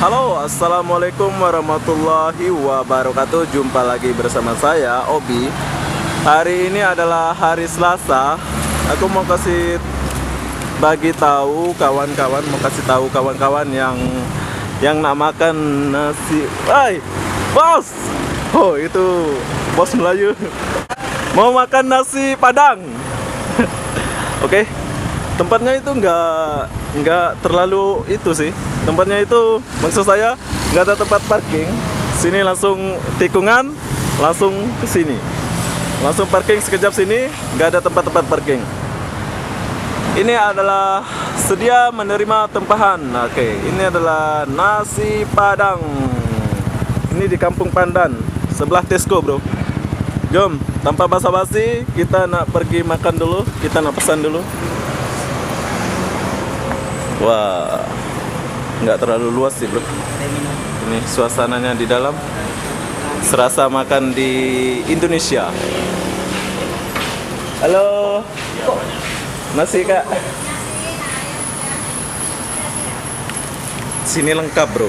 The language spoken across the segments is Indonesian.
Halo, assalamualaikum warahmatullahi wabarakatuh. Jumpa lagi bersama saya, Obi. Hari ini adalah hari Selasa. Aku mau bagi tahu kawan-kawan, yang nak makan nasi. Hai, bos. Oh, itu bos Melayu. Mau makan nasi Padang. Oke. Tempatnya itu nggak terlalu itu sih. Tempatnya itu maksud saya nggak ada tempat parking. Sini langsung tikungan, langsung ke sini. Langsung parking sekejap sini, nggak ada tempat-tempat parking. Ini adalah sedia menerima tempahan. Oke, ini adalah nasi Padang. Ini di Kampung Pandan, sebelah Tesco, bro. Jom, tanpa basa-basi, kita nak pergi makan dulu. Kita nak pesan dulu. Wah, nggak terlalu luas sih, bro. Ini suasananya di dalam, serasa makan di Indonesia. Halo, nasi kak. Sini lengkap, bro.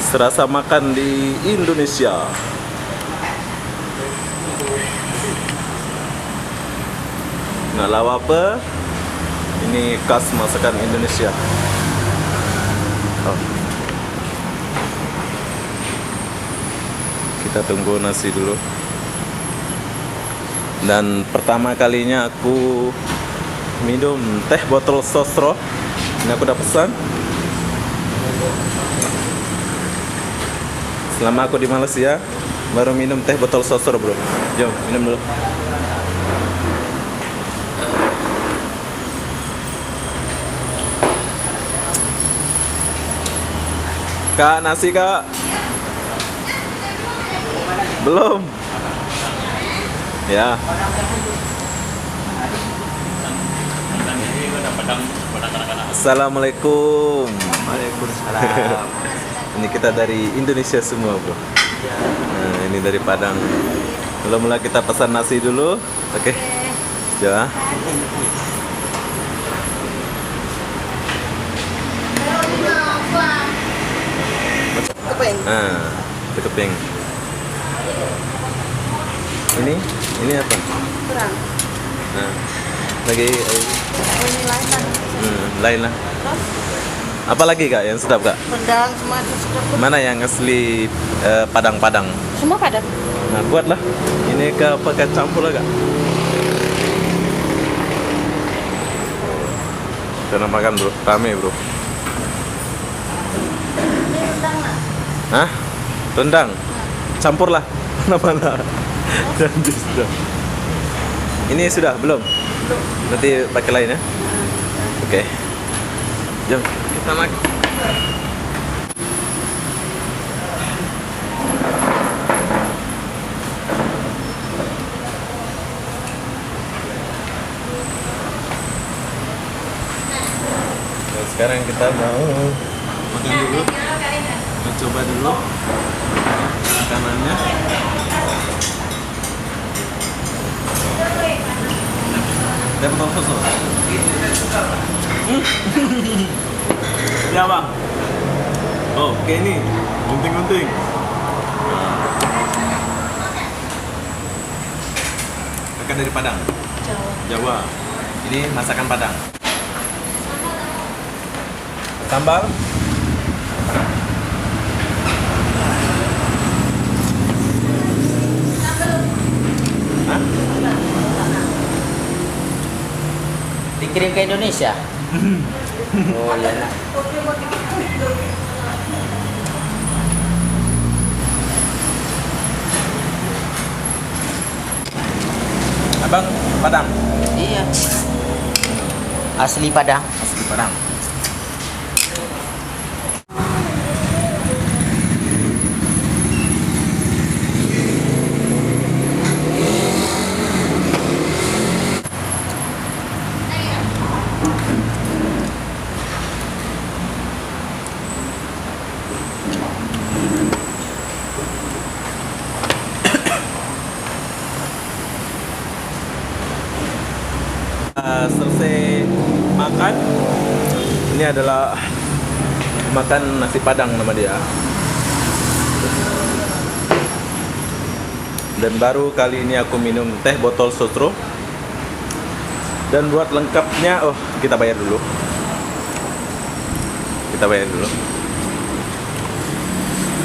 Serasa makan di Indonesia. Nak lawa apa? Ini khas masakan Indonesia. Oh. Kita tunggu nasi dulu. Dan pertama kalinya aku minum teh botol sosro. Ini aku udah pesan. Selama aku di Malaysia baru minum teh botol sosro, bro. Jom minum dulu. Kak, nasi kak? Belum? Ya. Assalamualaikum. Waalaikumsalam. Ini kita dari Indonesia semua, bro. Nah, ini dari Padang. Mula-mula kita pesan nasi dulu. Oke. Ya. Itu keping. Ini apa? Kurang. Nah, lagi Ini lain lah. Apa lagi kak yang sedap kak? Rendang semua itu sudah. Mana yang asli Padang-Padang? Semua padat. Nah, buatlah. Ini pakai campur lah kak. Kita makan, bro. Rame, bro. Ini rendang lah. Hah? Rendang? Campurlah. Mana-mana. Janji sudah. Ini sudah? Belum? Nanti pakai lain ya? Oke. Jom, kita makan. Nah, sekarang kita mau makan dulu. Kita coba dulu makanannya. Teh botol susu. Ya bang. Oh, kayak ini gunting-gunting. Makan dari Padang. Jawa. Ini masakan Padang. Sambal. Dikirim ke Indonesia. Oh iya. Abang Padang. Iya. Asli Padang. Asli Padang. Selesai makan ini adalah makan nasi Padang nama dia. Dan baru kali ini aku minum teh botol sotro. Dan buat lengkapnya, oh kita bayar dulu. Kita bayar dulu.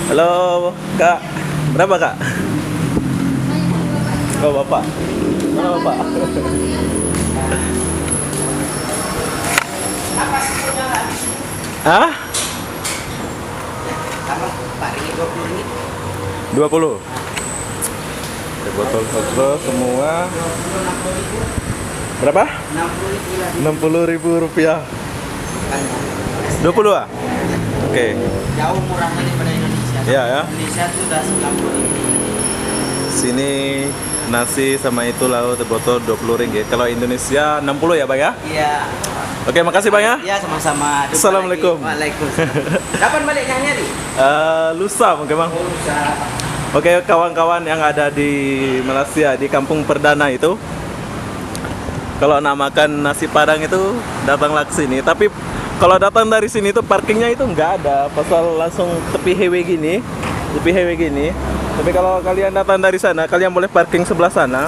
Halo kak, berapa kak? Oh bapak, mana bapak? Hah? Apa? Pak Ringgit 20 ringgit. 20. Teh botol sotro semua berapa? 60.000 rupiah. 20 ah? Oke. Jauh murahnya daripada Indonesia. Iya, ya. Indonesia tuh udah 90.000. Sini nasi sama itu lauk teh botol 20 ringgit. Kalau Indonesia 60 ya bang ya? Iya. Oke, makasih bang ya. Iya, sama-sama. Jumpa Assalamualaikum. lagi. Waalaikumsalam. Kapan baliknya nyari? Lusa mungkin bang. Oh, bisa. Oke, kawan-kawan yang ada di Malaysia di Kampung Perdana itu, kalau nak makan nasi Padang itu datanglah ke sini. Tapi kalau datang dari sini itu parkingnya itu nggak ada, pasal langsung tepi highway gini, tepi highway gini. Tapi kalau kalian datang dari sana, kalian boleh parking sebelah sana.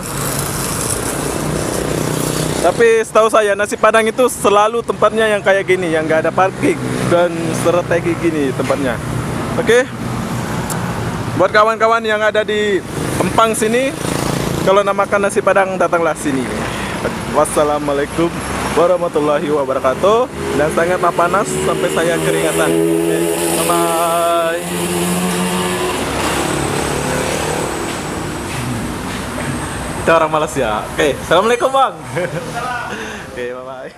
Tapi setahu saya nasi Padang itu selalu tempatnya yang kayak gini, yang nggak ada parking dan strategi gini tempatnya. Oke. Buat kawan-kawan yang ada di Empang sini, kalau nak makan nasi Padang datanglah sini. Wassalamualaikum warahmatullahi wabarakatuh. Dan sangat panas sampai saya keringatan. Bye bye. Kita orang Malaysia. Oke, assalamualaikum bang. Oke, bye bye.